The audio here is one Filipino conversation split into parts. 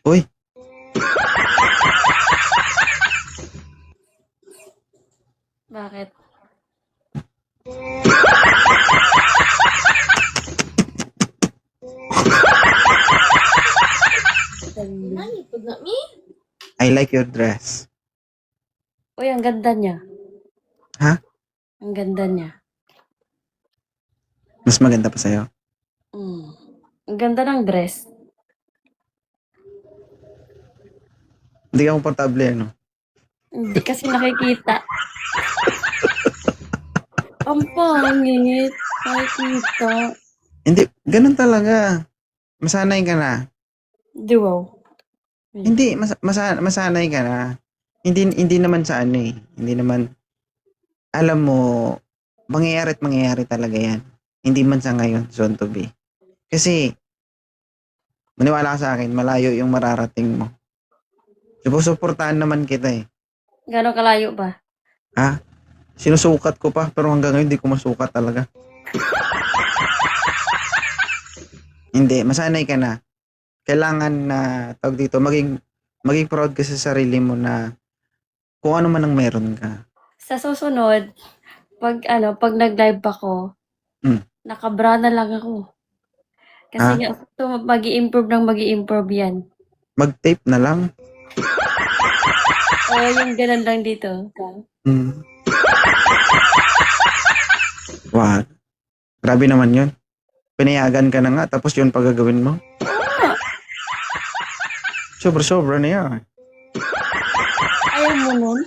Uy, Bakit? Nani pud na mi? I like your dress. Uy, ang ganda niya. Ha? Ang ganda niya. Mas maganda pa sa'yo. Mm. Ang ganda ng dress. Hindi ka komportable, ano? Hindi kasi nakikita. Ang pangit. Nakikita. Hindi, ganun talaga. Masanay ka na. Di wow. Hindi, masanay ka na. Hindi naman sa ano eh. Hindi naman, alam mo, mangyayari talaga yan. Hindi man sa ngayon, soon to be. Kasi, maniwala ka sa akin, malayo yung mararating mo. Suportahan naman kita eh. Gano'ng kalayo ba? Ha? Sinusukat ko pa, pero hanggang ngayon, hindi ko masukat talaga. Hindi, masanay ka na. Kailangan na, tawag dito, maging proud ka sa sarili mo na kung ano man ang meron ka. Sa susunod, pag nag-live ako, Mm. nakabra na lang ako. Kasi Ha? nga, mag-i-improve ng mag-i-improve yan. Mag-tape na lang. Oo, yung ganun lang dito. Mm. Wag. Grabe naman yun. Pinayagan ka na nga, tapos yun pagagawin mo. Oo. Sobra-sobra na yan. Ayaw mo nun?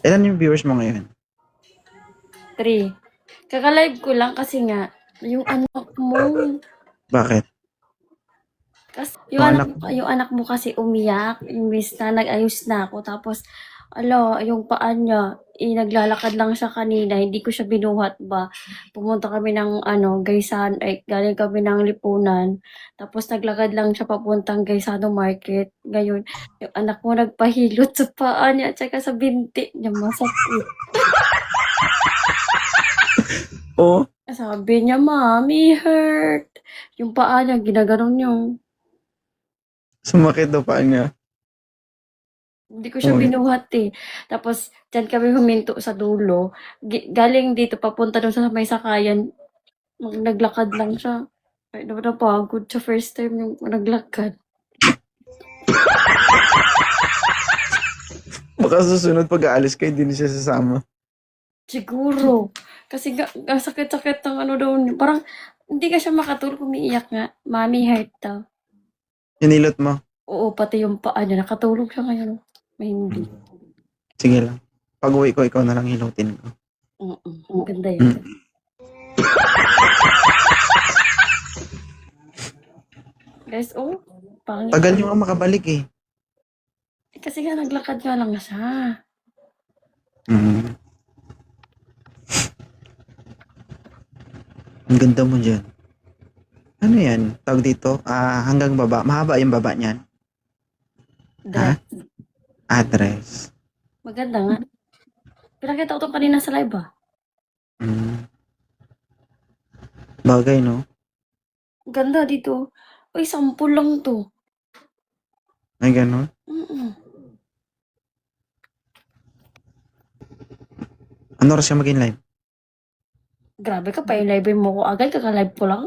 Ilan yung viewers mo ngayon? 3. Kaka-live ko lang kasi nga, yung anak mo. Bakit? Kasi Yung anak, yung anak mo kasi umiyak, imbis na nag-ayos na ako. Tapos, yung paa niya, naglalakad lang siya kanina, hindi ko siya binuhat ba. Pumunta kami ng Gaisano, galing kami ng Lipunan. Tapos naglakad lang siya papuntang Gaisano Market. Ngayon, yung anak mo nagpahilot sa paa niya at saka sa binti niya, masakit. oh, Sabi niya, "Mommy, hurt." Yung paa niya, ginaganon niya. sumakit daw pa niya. Hindi ko siya Uy, binuhat eh. Tapos, dyan kami huminto sa dulo. Galing dito, papunta doon sa may sakayan. Naglakad lang siya. Ay, napagod siya first time yung naglakad. baka susunod pag aalis ka, hindi na siya sasama. Siguro. Kasi ang sakit-sakit ng daw niya. Parang, hindi ka siya makatulog, umiiyak nga. Mommy heart daw. Hinilot mo. Oo, pati yung paa niya. Nakatulog siya ngayon. May hindi. Sige lang. Pag uwi ko, ikaw na lang hilutin ko. Ganda yun. Mm. Guys, pangit. Tagal nyo nga makabalik eh. Kasi nga, naglakad nga lang siya. Mm. Ang ganda mo dyan. Ano yan? Tawag dito? Hanggang baba. Mahaba yung baba niyan. Ha? Dress. Address. Maganda nga. Pinakita ko to kanina sa live Mm. Bagay, no? Ganda dito. Uy, sample lang to. Ay, ganon. Mm-mm. Ano oras ka maging live? Grabe ka pa, i-live mo ko agad. Kaka-live ko lang.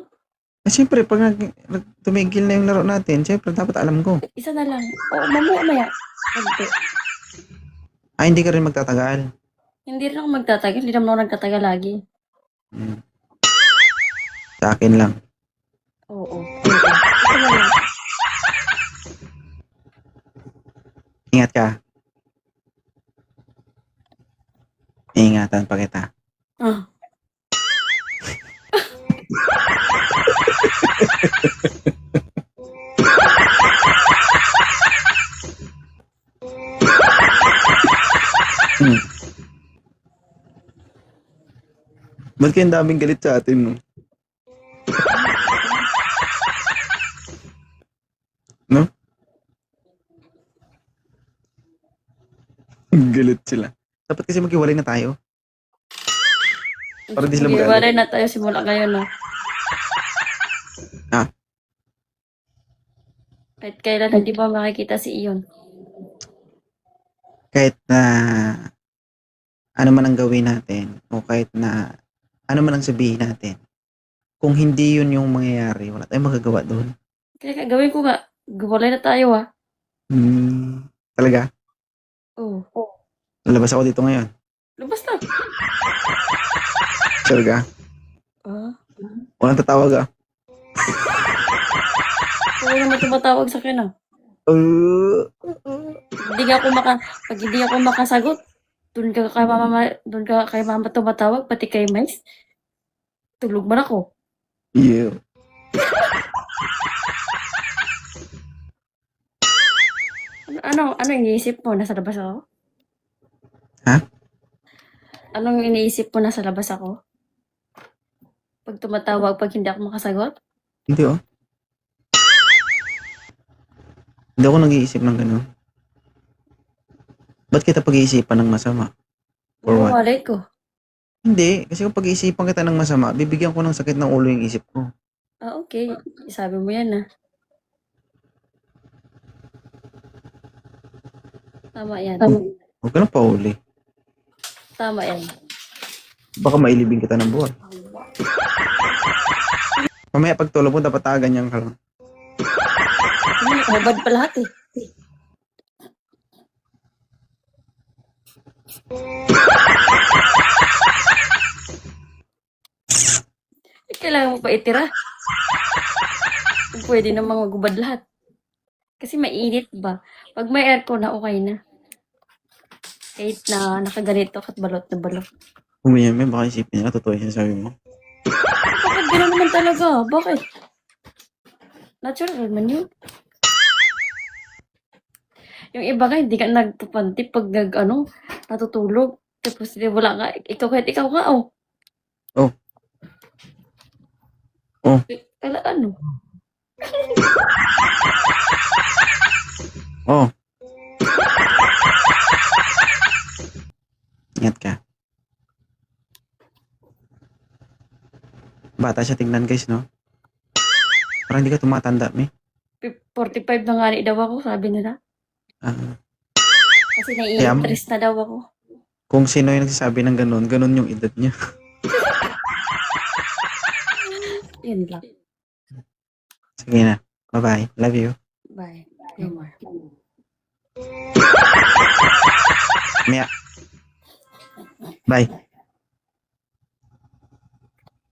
Siyempre, pag tumigil na yung laro natin, siyempre, dapat alam ko. Isa na lang. Oo, mamaya-maya. Konti. Hindi ka rin magtatagal. Hindi rin ako magtatagal. Hindi naman ako nagtatagal lagi. Mm. Sa akin lang. Oo. Isa na lang. Ingat ka. Ingatan pa kita. Ah. Hmm. Ba't kayong daming galit sa atin, no? No? Galit sila. Dapat kasi maghiwalay na tayo. Para di sila magalit. Mag-iwalay na tayo simula ngayon, no? Ah. Kahit kailan hindi pa makikita si Iyon. Kahit na ano man ang gawin natin o kahit na ano man ang sabihin natin, kung hindi yun yung mangyayari, wala tayong magagawa doon. Kaya gawin ko nga. Gawalay na tayo ah. Talaga? Oo. Lalabas ako dito ngayon. Lumabas na. Talaga? Ah. Walang tatawag ah. Kaya naman tumatawag sa akin ah. Pag hindi ako makasagot, doon ka kay mama tumatawag, pati kay Mais. Tulog man ako. Yeah. Ano iniisip mo? Nasa labas ako? Ha? Anong iniisip mo? Nasa labas ako? Pag tumatawag, pag hindi ako makasagot? Hindi oh. Hindi ako nag-iisip ng gano'n. Ba't kita pag-iisipan ng masama? Or what? Walay ko. Hindi. Kasi kung pag-iisipan kita ng masama, bibigyan ko ng sakit ng ulo yung isip ko. Ah, okay. Sabi mo yan ah. Tama yan. Huwag ka nang pauli. Tama yan. Baka mailibing kita ng buwan. Mamaya pagtulog mo, dapat ganyan ka lang. Mabad pa lahat eh. Kailangan mo pa itira. Kung pwede namang magubad lahat. Kasi mainit ba? Pag may aircon na, okay na. Kahit na nakaganito at balot na balot. Humiyan mo, baka isipin nila, totoo yung sabi mo. Bakit gano'n naman talaga? Bakit? Natural man yun. Yung iba nga, hindi ka nagpapanti pag natutulog. Tapos wala nga, kahit ikaw nga, oh. Oh. Oh. Kala ano? Oh. Ingat ka. Bata siya tingnan guys, no? Parang hindi ka tumatanda, me. 45 na nga daw ako, sabi nila. Kasi nai-interest na daw ako. Kung sino yung nagsasabi ng ganun yung edad niya. Yun lang. Sige na. Bye-bye. Love you. Bye. Neymar. Mia. Bye.